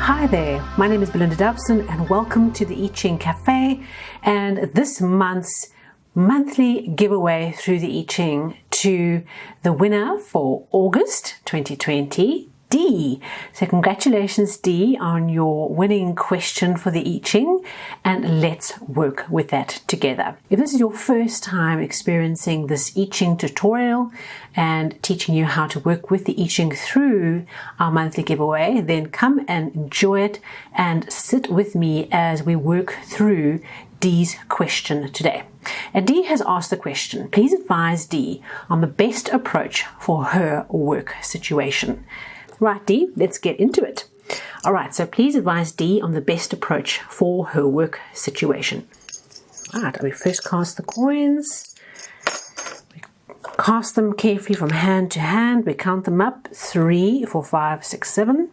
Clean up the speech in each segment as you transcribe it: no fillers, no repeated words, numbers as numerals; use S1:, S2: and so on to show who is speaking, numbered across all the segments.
S1: Hi there, my name is Belinda Dovson and welcome to the Ching Cafe and this month's monthly giveaway through the Ching to the winner for August 2020, Dee. So congratulations Dee on your winning question for the Ching, and let's work with that together. If this is your first time experiencing this Ching tutorial and teaching you how to work with the Ching through our monthly giveaway, then come and enjoy it and sit with me as we work through Dee's question today. And Dee has asked the question, please advise Dee on the best approach for her work situation. Right, Dee, let's get into it. All right, so please advise Dee on the best approach for her work situation. All right, we first cast the coins. We cast them carefully from hand to hand. We count them up, 3, 4, 5, 6, 7.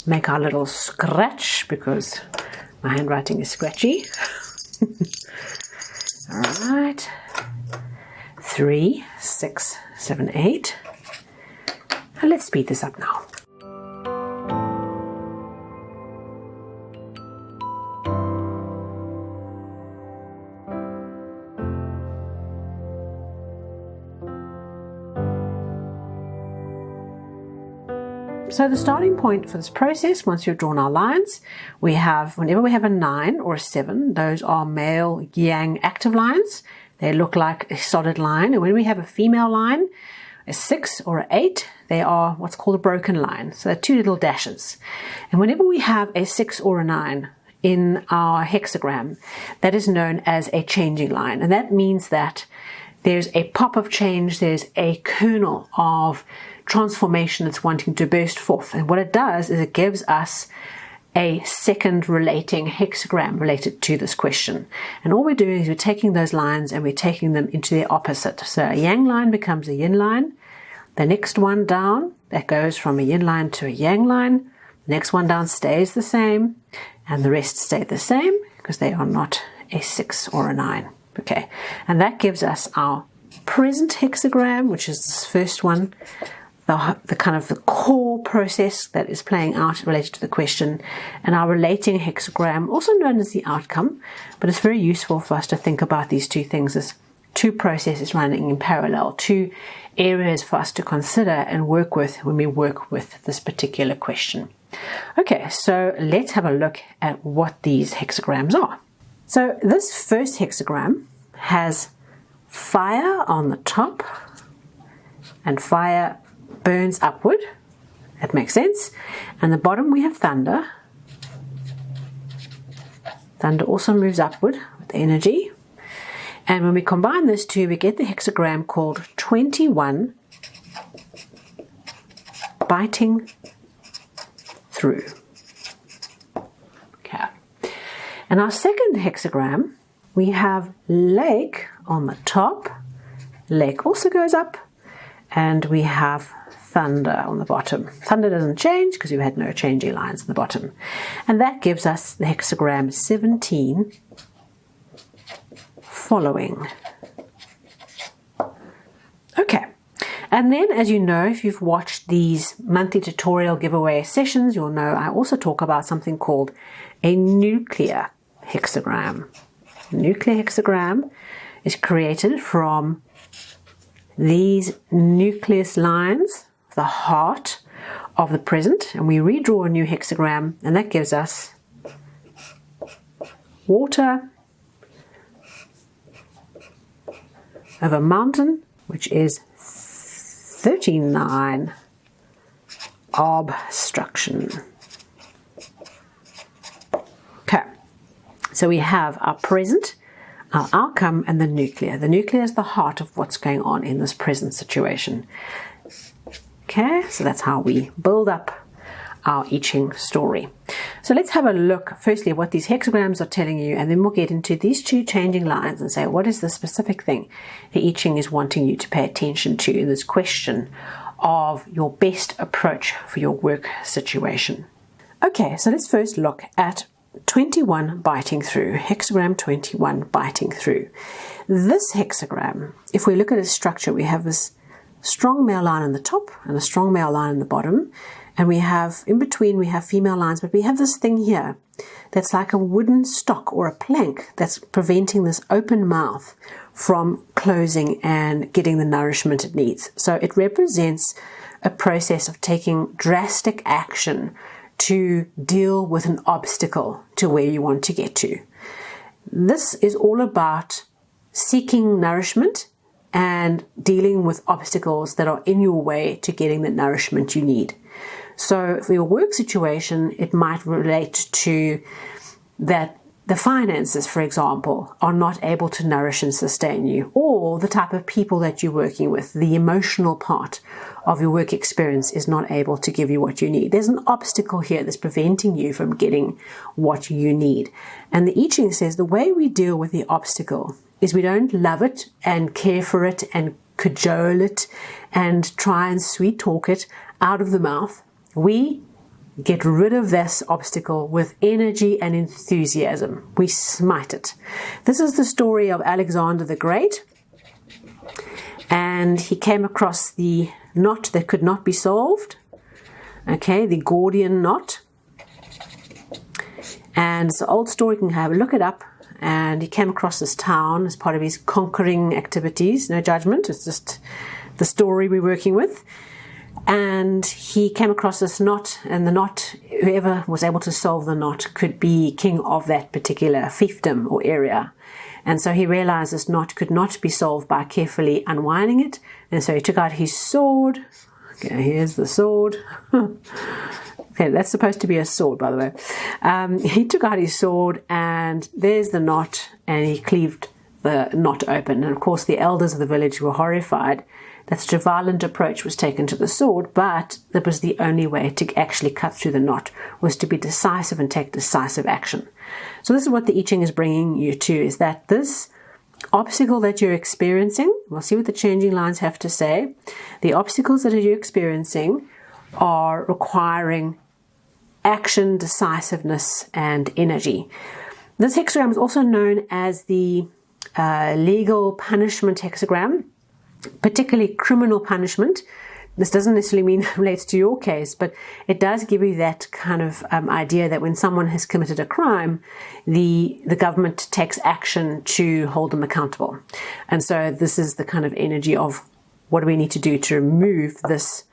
S1: Make our little scratch because my handwriting is scratchy. All right, 3, 6, 7, 8. And let's speed this up now. So the starting point for this process, once you've drawn our lines, we have, whenever we have a 9 or a 7, those are male yang active lines. They look like a solid line. And when we have a female line, a 6 or an 8, they are what's called a broken line. So they're 2 little dashes. And whenever we have a 6 or a 9 in our hexagram, that is known as a changing line. And that means that there's a pop of change, there's a kernel of transformation that's wanting to burst forth. And what it does is it gives us a second relating hexagram related to this question. And all we're doing is we're taking those lines and we're taking them into their opposite. So a yang line becomes a yin line. The next one down, that goes from a yin line to a yang line. The next one down stays the same, and the rest stay the same because they are not a 6 or a 9. Okay, and that gives us our present hexagram, which is this first one, the kind of the core process that is playing out related to the question, and our relating hexagram, also known as the outcome, but it's very useful for us to think about these two things as two processes running in parallel, two areas for us to consider and work with when we work with this particular question. Okay, so let's have a look at what these hexagrams are. So this first hexagram has fire on the top, and fire burns upward. That makes sense. And the bottom we have thunder. Thunder also moves upward with energy. And when we combine those two, we get the hexagram called 21 biting through. Okay. And our second hexagram, we have lake on the top. Lake also goes up. And we have thunder on the bottom. Thunder doesn't change because we've had no changing lines on the bottom. And that gives us the hexagram 17 following. Okay. And then, as you know, if you've watched these monthly tutorial giveaway sessions, you'll know I also talk about something called a nuclear hexagram. A nuclear hexagram is created from these nucleus lines, the heart of the present, and we redraw a new hexagram, and that gives us water over mountain, which is 39 obstruction. Okay, so we have our present, our outcome, and the nuclear. The nuclear is the heart of what's going on in this present situation. Okay, so that's how we build up our Ching story. So let's have a look firstly at what these hexagrams are telling you, and then we'll get into these two changing lines and say what is the specific thing the Ching is wanting you to pay attention to in this question of your best approach for your work situation. Okay, so let's first look at 21 biting through, hexagram 21 biting through. This hexagram, if we look at its structure, we have this strong male line in the top and a strong male line in the bottom. And we have, in between, we have female lines, but we have this thing here that's like a wooden stock or a plank that's preventing this open mouth from closing and getting the nourishment it needs. So it represents a process of taking drastic action to deal with an obstacle to where you want to get to. This is all about seeking nourishment and dealing with obstacles that are in your way to getting the nourishment you need. So for your work situation, it might relate to that the finances, for example, are not able to nourish and sustain you, or the type of people that you're working with, the emotional part of your work experience is not able to give you what you need. There's an obstacle here that's preventing you from getting what you need. And the I Ching says the way we deal with the obstacle is we don't love it and care for it and cajole it and try and sweet talk it out of the mouth. We get rid of this obstacle with energy and enthusiasm. We smite it. This is the story of Alexander the Great. And he came across the knot that could not be solved. Okay, the Gordian knot. And it's an old story, you can have a look it up. And he came across this town as part of his conquering activities. No judgment, it's just the story we're working with. And he came across this knot, and the knot, whoever was able to solve the knot could be king of that particular fiefdom or area. And so he realized this knot could not be solved by carefully unwinding it. And so he took out his sword. Okay, here's the sword. Okay, that's supposed to be a sword, by the way. He took out his sword, and there's the knot, and he cleaved the knot open. And of course, the elders of the village were horrified that such a violent approach was taken to the sword, but that was the only way to actually cut through the knot, was to be decisive and take decisive action. So this is what the I Ching is bringing you to, is that this obstacle that you're experiencing, we'll see what the changing lines have to say, the obstacles that you're experiencing are requiring action, decisiveness, and energy. This hexagram is also known as the legal punishment hexagram, particularly criminal punishment. This doesn't necessarily mean it relates to your case, but it does give you that kind of idea that when someone has committed a crime, the government takes action to hold them accountable. And so this is the kind of energy of what do we need to do to remove this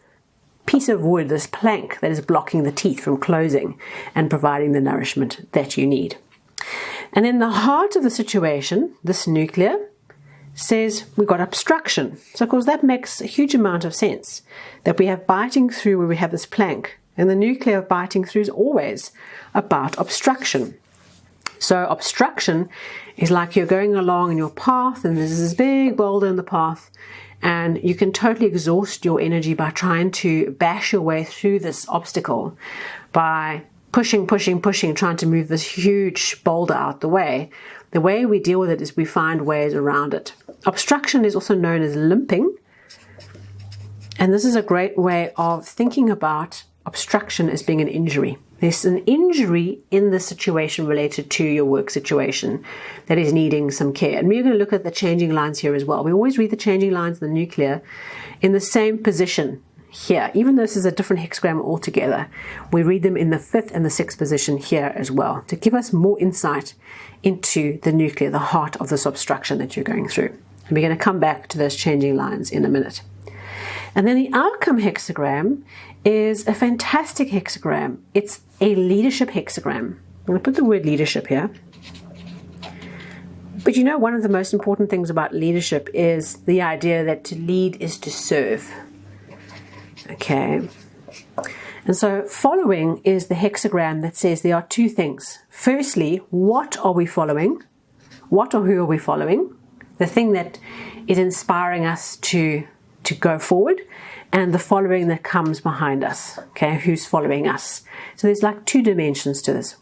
S1: piece of wood, this plank that is blocking the teeth from closing and providing the nourishment that you need. And then the heart of the situation, this nuclear, says we've got obstruction. So of course that makes a huge amount of sense, that we have biting through where we have this plank, and the nuclear of biting through is always about obstruction. So obstruction is like you're going along in your path and there's this big boulder in the path, and you can totally exhaust your energy by trying to bash your way through this obstacle, by pushing, trying to move this huge boulder out the way. The way we deal with it is we find ways around it. Obstruction is also known as limping. And this is a great way of thinking about obstruction as being an injury. There's an injury in the situation related to your work situation that is needing some care. And we're going to look at the changing lines here as well. We always read the changing lines in the nuclear in the same position here. Even though this is a different hexagram altogether, we read them in the 5th and the 6th position here as well, to give us more insight into the nuclear, the heart of this obstruction that you're going through. And we're going to come back to those changing lines in a minute. And then the outcome hexagram is a fantastic hexagram. It's a leadership hexagram. I'm going to put the word leadership here. But you know, one of the most important things about leadership is the idea that to lead is to serve. Okay. And so following is the hexagram that says there are two things. Firstly, what are we following? What or who are we following? The thing that is inspiring us to go forward, and the following that comes behind us. Okay, who's following us? So there's like two dimensions to this.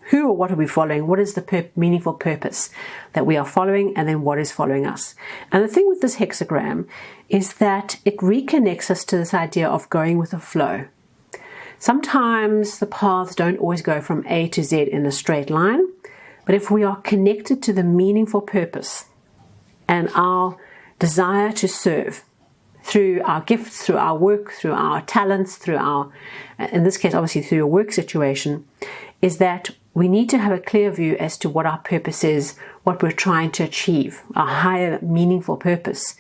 S1: Who or what are we following? What is the meaningful purpose that we are following? And then what is following us? And the thing with this hexagram is that it reconnects us to this idea of going with the flow. Sometimes the paths don't always go from A to Z in a straight line, but if we are connected to the meaningful purpose and our desire to serve, through our gifts, through our work, through our talents, through our, in this case, obviously through your work situation, is that we need to have a clear view as to what our purpose is, what we're trying to achieve, a higher meaningful purpose,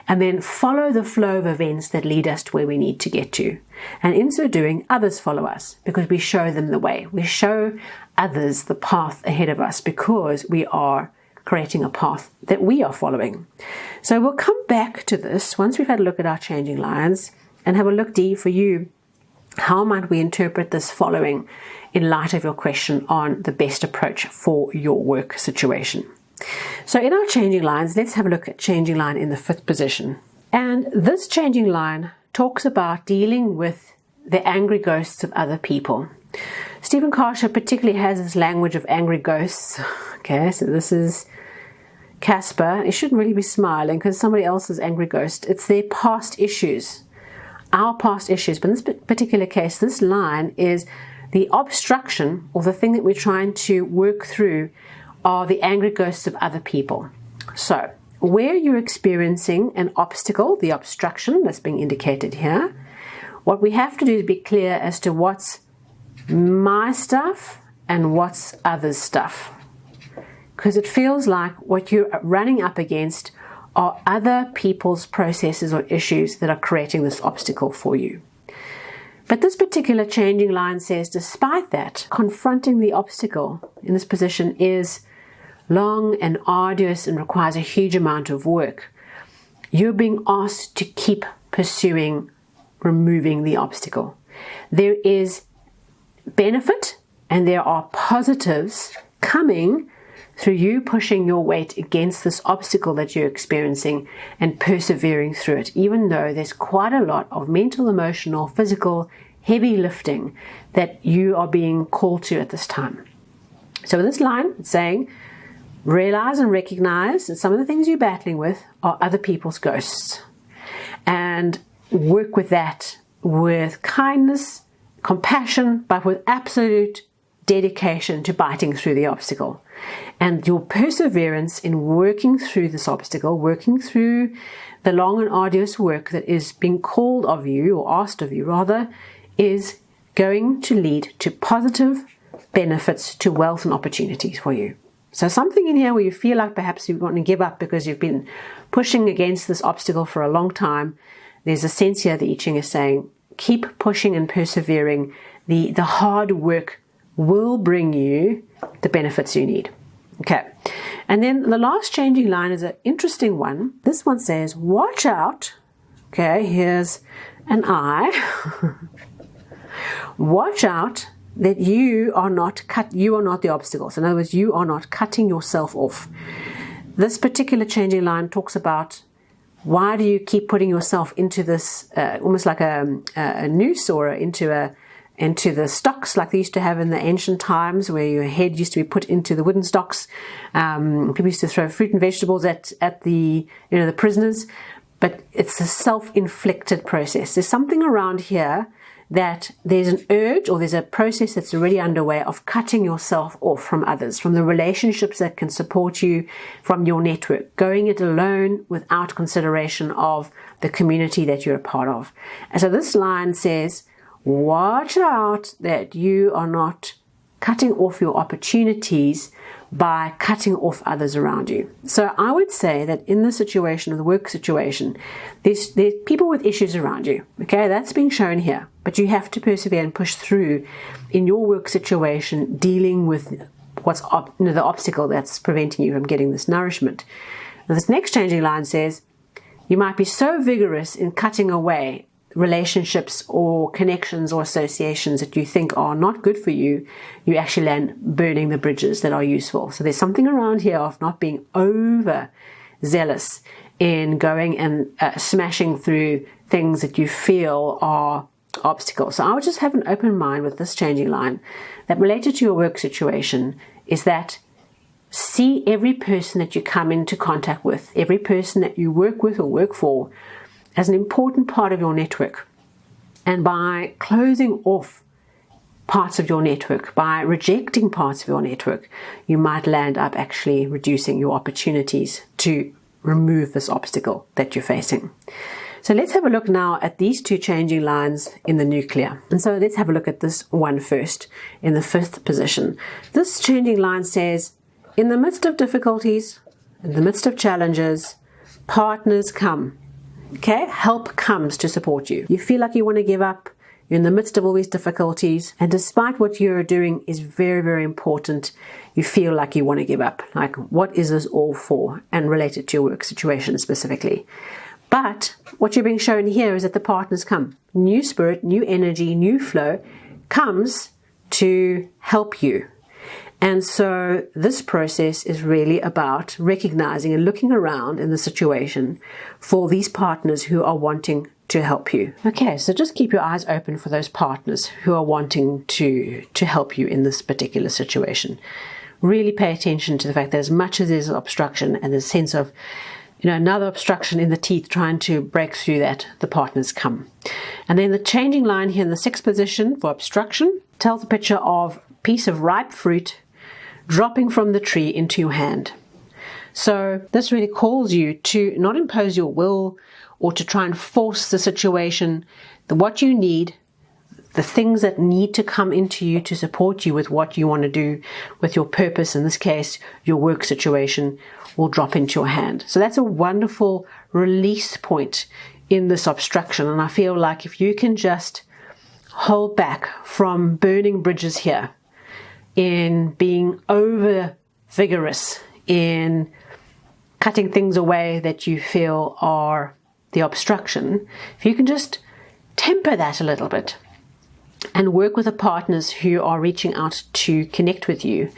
S1: and then follow the flow of events that lead us to where we need to get to. And in so doing, others follow us because we show them the way. We show others the path ahead of us because we are creating a path that we are following. So we'll come back to this once we've had a look at our changing lines and have a look, Dee, for you. How might we interpret this following in light of your question on the best approach for your work situation? So in our changing lines, let's have a look at changing line in the 5th position. And this changing line talks about dealing with the angry ghosts of other people. Stephen Karsha particularly has this language of angry ghosts. Okay, so this is Casper. He shouldn't really be smiling because somebody else's angry ghost. It's their past issues, our past issues. But in this particular case, this line is the obstruction, or the thing that we're trying to work through, are the angry ghosts of other people. So where you're experiencing an obstacle, the obstruction that's being indicated here, what we have to do is be clear as to what's my stuff and what's others' stuff. Because it feels like what you're running up against are other people's processes or issues that are creating this obstacle for you. But this particular changing line says, despite that, confronting the obstacle in this position is long and arduous and requires a huge amount of work. You're being asked to keep pursuing removing the obstacle. There is benefit and there are positives coming through you pushing your weight against this obstacle that you're experiencing and persevering through it, even though there's quite a lot of mental, emotional, physical, heavy lifting that you are being called to at this time. So in this line, it's saying, realize and recognize that some of the things you're battling with are other people's ghosts, and work with that with kindness, compassion, but with absolute dedication to biting through the obstacle. And your perseverance in working through this obstacle, working through the long and arduous work that is being called of you, or asked of you rather, is going to lead to positive benefits, to wealth and opportunities for you. So something in here where you feel like perhaps you want to give up because you've been pushing against this obstacle for a long time, there's a sense here that I Ching is saying, keep pushing and persevering. The hard work will bring you the benefits you need. Okay. And then the last changing line is an interesting one. This one says, watch out. Okay, here's an eye. Watch out that you are not the obstacle. So in other words, you are not cutting yourself off. This particular changing line talks about, why do you keep putting yourself into this almost like a noose, or into the stocks like they used to have in the ancient times, where your head used to be put into the wooden stocks. People used to throw fruit and vegetables at the prisoners, but it's a self-inflicted process. There's something around here that there's an urge, or there's a process that's already underway of cutting yourself off from others, from the relationships that can support you, from your network, going it alone without consideration of the community that you're a part of. And so this line says, watch out that you are not cutting off your opportunities by cutting off others around you. So I would say that in the situation, of the work situation, there's people with issues around you. Okay, that's being shown here. But you have to persevere and push through in your work situation, dealing with what's the obstacle that's preventing you from getting this nourishment. Now, this next changing line says, you might be so vigorous in cutting away relationships or connections or associations that you think are not good for you, you actually land burning the bridges that are useful. So there's something around here of not being over zealous in going and smashing through things that you feel are obstacles. So I would just have an open mind with this changing line that, related to your work situation, is that see every person that you come into contact with, every person that you work with or work for, as an important part of your network. And by closing off parts of your network, by rejecting parts of your network, you might land up actually reducing your opportunities to remove this obstacle that you're facing. So let's have a look now at these two changing lines in the nuclear. And so let's have a look at this one first, in the 5th position. This changing line says, in the midst of difficulties, in the midst of challenges, partners come. Okay, help comes to support you. You feel like you want to give up. You're in the midst of all these difficulties, and despite what you're doing is very, very important, you feel like you want to give up. Like, what is this all for? And related to your work situation specifically. But what you're being shown here is that the partners come. New spirit, new energy, new flow comes to help you. And so this process is really about recognizing and looking around in the situation for these partners who are wanting to help you. Okay, so just keep your eyes open for those partners who are wanting to help you in this particular situation. Really pay attention to the fact that as much as there's obstruction and there's a sense of, another obstruction in the teeth trying to break through that, the partners come. And then the changing line here in the 6th position for obstruction tells a picture of a piece of ripe fruit dropping from the tree into your hand. So this really calls you to not impose your will or to try and force the situation. What you need, the things that need to come into you to support you with what you want to do, with your purpose, in this case, your work situation, will drop into your hand. So that's a wonderful release point in this obstruction. And I feel like if you can just hold back from burning bridges here, in being over vigorous, in cutting things away that you feel are the obstruction, if you can just temper that a little bit and work with the partners who are reaching out to connect with you,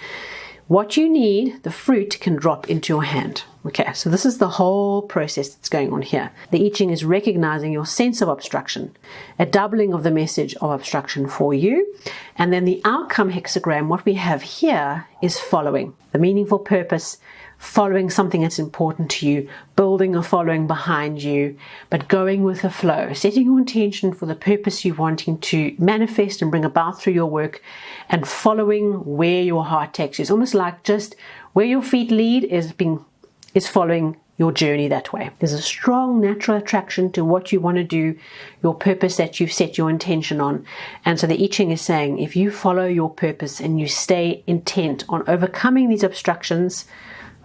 S1: what you need, the fruit, can drop into your hand. Okay, so this is the whole process that's going on here. The I Ching is recognizing your sense of obstruction, a doubling of the message of obstruction for you. And then the outcome hexagram, what we have here is following the meaningful purpose, following something that's important to you, building a following behind you, but going with the flow, setting your intention for the purpose you're wanting to manifest and bring about through your work, and following where your heart takes you. It's almost like just where your feet lead is following your journey that way. There's a strong natural attraction to what you want to do, your purpose that you've set your intention on. And so the I Ching is saying, if you follow your purpose and you stay intent on overcoming these obstructions,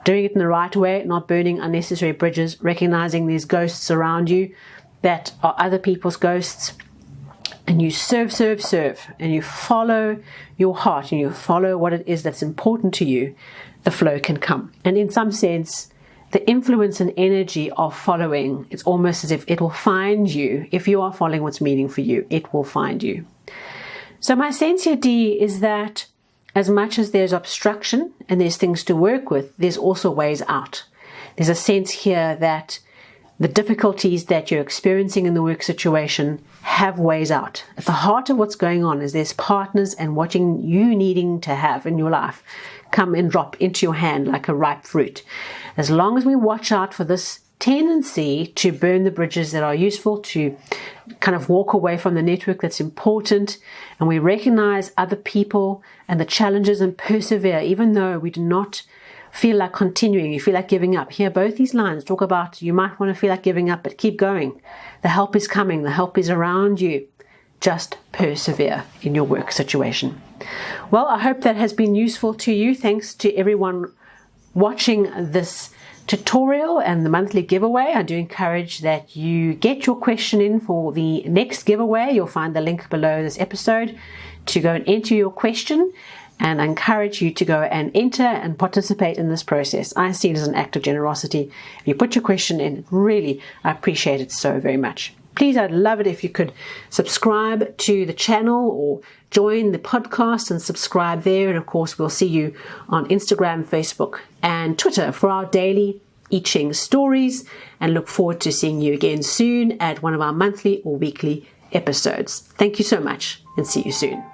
S1: doing it in the right way, not burning unnecessary bridges, recognizing there's ghosts around you that are other people's ghosts, and you serve, and you follow your heart and you follow what it is that's important to you, the flow can come. And in some sense, the influence and energy of following, it's almost as if it will find you. If you are following what's meaning for you, it will find you. So my sense here, D, is that as much as there's obstruction and there's things to work with, there's also ways out. There's a sense here that the difficulties that you're experiencing in the work situation have ways out. At the heart of what's going on is there's partners and what you needing to have in your life come and drop into your hand like a ripe fruit. As long as we watch out for this tendency to burn the bridges that are useful, to kind of walk away from the network that's important, and we recognize other people and the challenges and persevere, even though we do not feel like continuing, you feel like giving up. Here, both these lines talk about you might want to feel like giving up, but keep going. The help is coming. The help is around you. Just persevere in your work situation. Well, I hope that has been useful to you. Thanks to everyone watching this tutorial and the monthly giveaway. I do encourage that you get your question in for the next giveaway. You'll find the link below this episode to go and enter your question. And I encourage you to go and enter and participate in this process. I see it as an act of generosity. If you put your question in, really, I appreciate it so very much. Please, I'd love it if you could subscribe to the channel or join the podcast and subscribe there. And of course, we'll see you on Instagram, Facebook, and Twitter for our daily I Ching stories. And look forward to seeing you again soon at one of our monthly or weekly episodes. Thank you so much and see you soon.